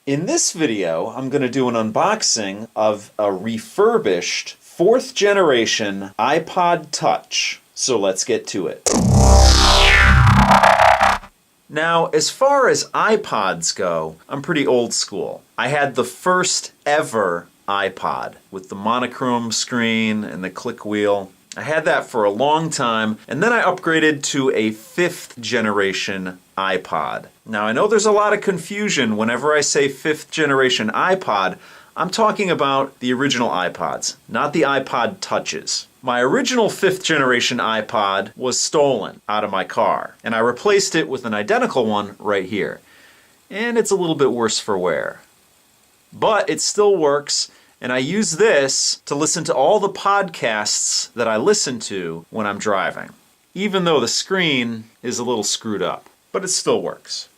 In this video, I'm going to do an unboxing of a refurbished 4th generation iPod Touch. So let's get to it. Now, as far as iPods go, I'm pretty old school. I had the first ever iPod with the monochrome screen and the click wheel. I had that for a long time, and then I upgraded to a 5th generation iPod. Now, I know there's a lot of confusion whenever I say 5th generation iPod. I'm talking about the original iPods, not the iPod Touches. My original 5th generation iPod was stolen out of my car, and I replaced it with an identical one right here. And it's a little bit worse for wear. But it still works, and I use this to listen to all the podcasts that I listen to when I'm driving, even though the screen is a little screwed up, but it still works.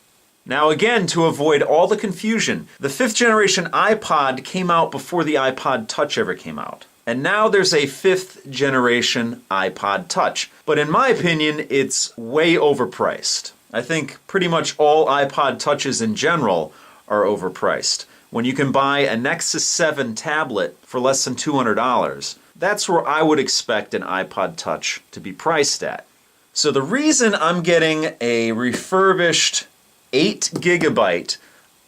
Now again, to avoid all the confusion, the 5th generation iPod came out before the iPod Touch ever came out. And now there's a 5th generation iPod Touch. But in my opinion, it's way overpriced. I think pretty much all iPod Touches in general are overpriced. When you can buy a Nexus 7 tablet for less than $200, that's where I would expect an iPod Touch to be priced at. So the reason I'm getting a refurbished 8 gigabyte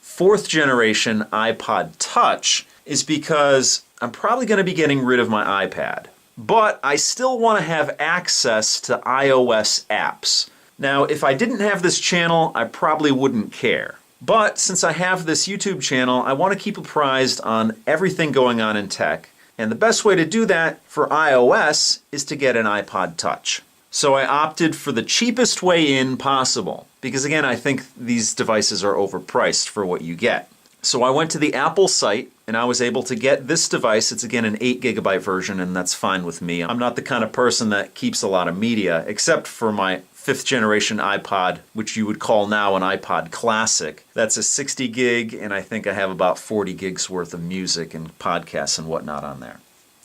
4th generation iPod Touch is because I'm probably going to be getting rid of my iPad. But I still want to have access to iOS apps. Now, if I didn't have this channel, I probably wouldn't care. But since I have this YouTube channel, I want to keep apprised on everything going on in tech. And the best way to do that for iOS is to get an iPod Touch. So I opted for the cheapest way in possible. Because again, I think these devices are overpriced for what you get. So I went to the Apple site and I was able to get this device. It's again an 8 gigabyte version, and that's fine with me. I'm not the kind of person that keeps a lot of media, except for my 5th generation iPod, which you would call now an iPod Classic. That's a 60 gig, and I think I have about 40 gigs worth of music and podcasts and whatnot on there.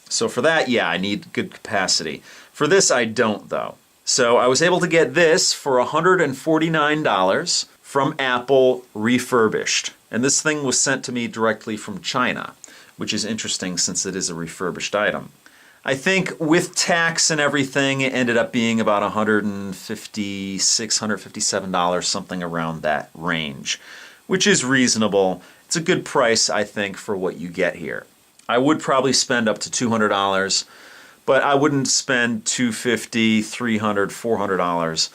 So for that, yeah, I need good capacity. For this, I don't, though. So I was able to get this for $149 from Apple Refurbished. And this thing was sent to me directly from China, which is interesting since it is a refurbished item. I think with tax and everything, it ended up being about $156, $157, something around that range, which is reasonable. It's a good price, I think, for what you get here. I would probably spend up to $200, but I wouldn't spend $250, $300, $400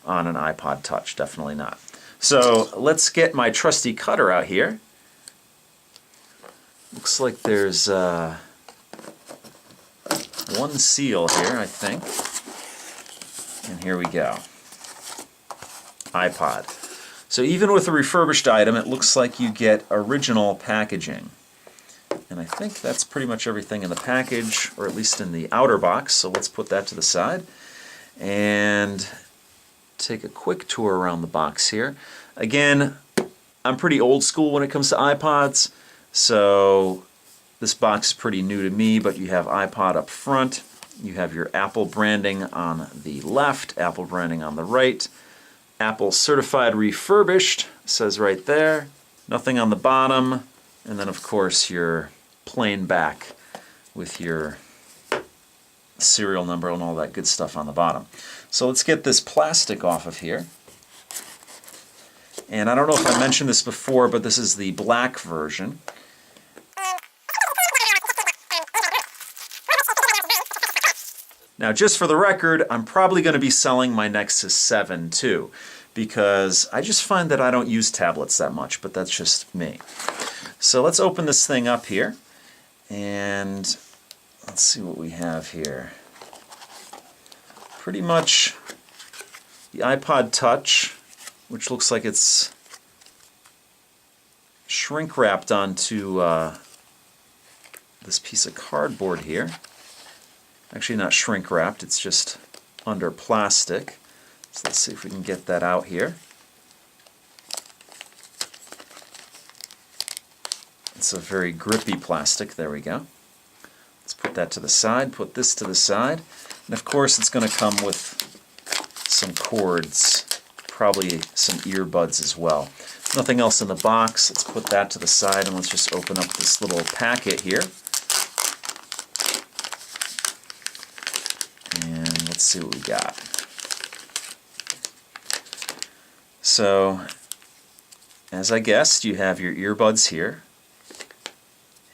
on an iPod Touch, definitely not. So let's get my trusty cutter out here. Looks like there's one seal here, I think. And here we go. iPod. So even with a refurbished item, it looks like you get original packaging. And I think that's pretty much everything in the package, or at least in the outer box. So let's put that to the side and take a quick tour around the box here. Again, I'm pretty old school when it comes to iPods, so this box is pretty new to me, but you have iPod up front, you have your Apple branding on the left, Apple branding on the right, Apple Certified Refurbished, says right there, nothing on the bottom, and then of course your plain back with your serial number and all that good stuff on the bottom. So let's get this plastic off of here. And I don't know if I mentioned this before, but this is the black version. Now, just for the record, I'm probably going to be selling my Nexus 7 too, because I just find that I don't use tablets that much, but that's just me. So let's open this thing up here, and let's see what we have here. Pretty much the iPod Touch, which looks like it's shrink wrapped onto this piece of cardboard here. Actually not shrink wrapped, it's just under plastic. So let's see if we can get that out here. It's a very grippy plastic, there we go. Let's put that to the side, put this to the side. And of course it's going to come with some cords, probably some earbuds as well. Nothing else in the box. Let's put that to the side and let's just open up this little packet here. And let's see what we got. So, as I guessed, you have your earbuds here,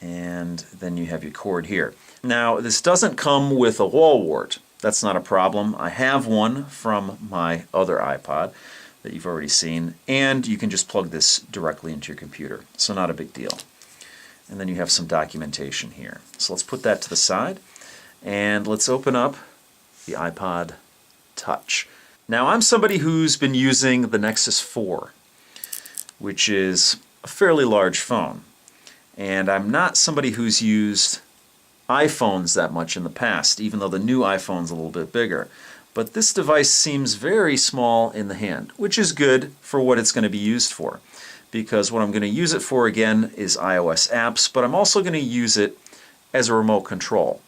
and then you have your cord here. Now, this doesn't come with a wall wart. That's not a problem. I have one from my other iPod that you've already seen, and you can just plug this directly into your computer, so not a big deal. And then you have some documentation here. So let's put that to the side, and let's open up the iPod Touch. Now, I'm somebody who's been using the Nexus 4, which is a fairly large phone, and I'm not somebody who's used iPhones that much in the past, even though the new iPhone's a little bit bigger. But this device seems very small in the hand, which is good for what it's going to be used for. Because what I'm going to use it for, again, is iOS apps, but I'm also going to use it as a remote control.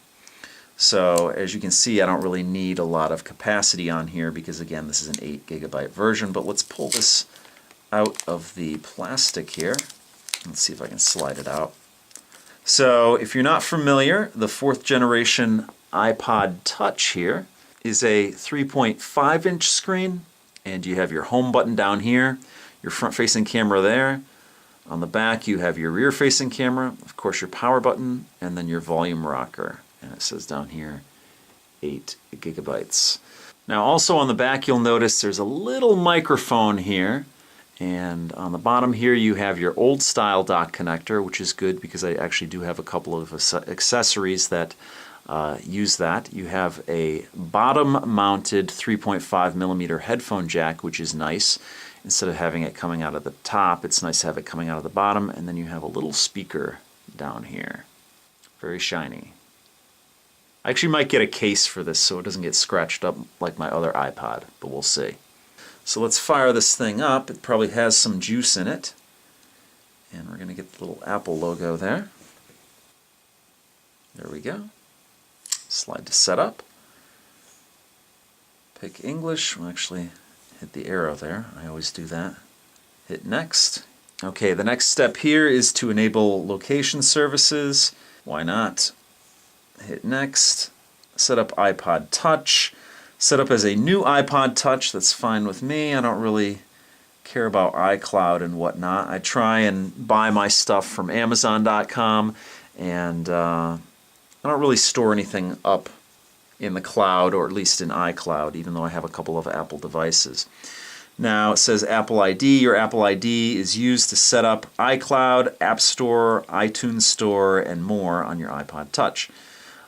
So, as you can see, I don't really need a lot of capacity on here because, again, this is an 8 GB version. But let's pull this out of the plastic here. Let's see if I can slide it out. So, if you're not familiar, the 4th generation iPod Touch here is a 3.5-inch screen, and you have your home button down here, your front-facing camera there. On the back, you have your rear-facing camera, of course your power button, and then your volume rocker. And it says down here, 8 GB. Now, also on the back, you'll notice there's a little microphone here, and on the bottom here, you have your old-style dock connector, which is good because I actually do have a couple of accessories that use that. You have a bottom-mounted 3.5mm headphone jack, which is nice. Instead of having it coming out of the top, it's nice to have it coming out of the bottom, and then you have a little speaker down here. Very shiny. I actually might get a case for this so it doesn't get scratched up like my other iPod, but we'll see. So let's fire this thing up. It probably has some juice in it. And we're going to get the little Apple logo there. There we go. Slide to setup. Pick English. We'll actually hit the arrow there. I always do that. Hit next. Okay, the next step here is to enable location services. Why not? Hit next. Set up iPod Touch. Set up as a new iPod Touch. That's fine with me. I don't really care about iCloud and whatnot. I try and buy my stuff from Amazon.com, and I don't really store anything up in the cloud, or at least in iCloud, even though I have a couple of Apple devices. Now it says Apple ID. Your Apple ID is used to set up iCloud, App Store, iTunes Store, and more on your iPod Touch.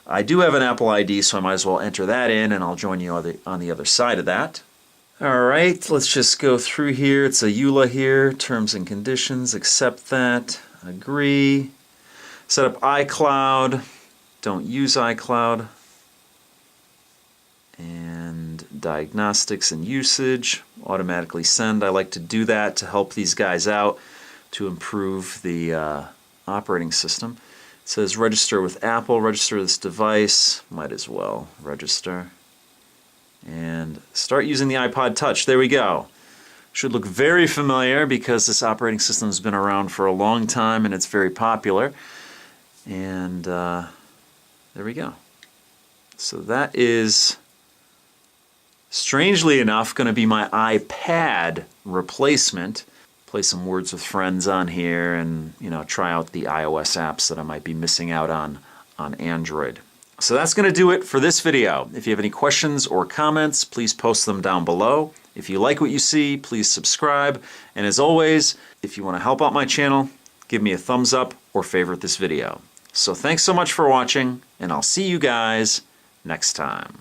I do have an Apple ID, so I might as well enter that in, and I'll join you on the other side of that. Alright, let's just go through here. It's a EULA here, terms and conditions, accept that, agree. Set up iCloud, don't use iCloud. And diagnostics and usage, automatically send. I like to do that to help these guys out, to improve the operating system. It says register with Apple, register this device, might as well register. And start using the iPod Touch. There we go. Should look very familiar because this operating system has been around for a long time and it's very popular. And there we go. So that is, strangely enough, going to be my iPad replacement. Play some Words with Friends on here and, try out the iOS apps that I might be missing out on Android. So that's going to do it for this video. If you have any questions or comments, please post them down below. If you like what you see, please subscribe. And as always, if you want to help out my channel, give me a thumbs up or favorite this video. So thanks so much for watching, and I'll see you guys next time.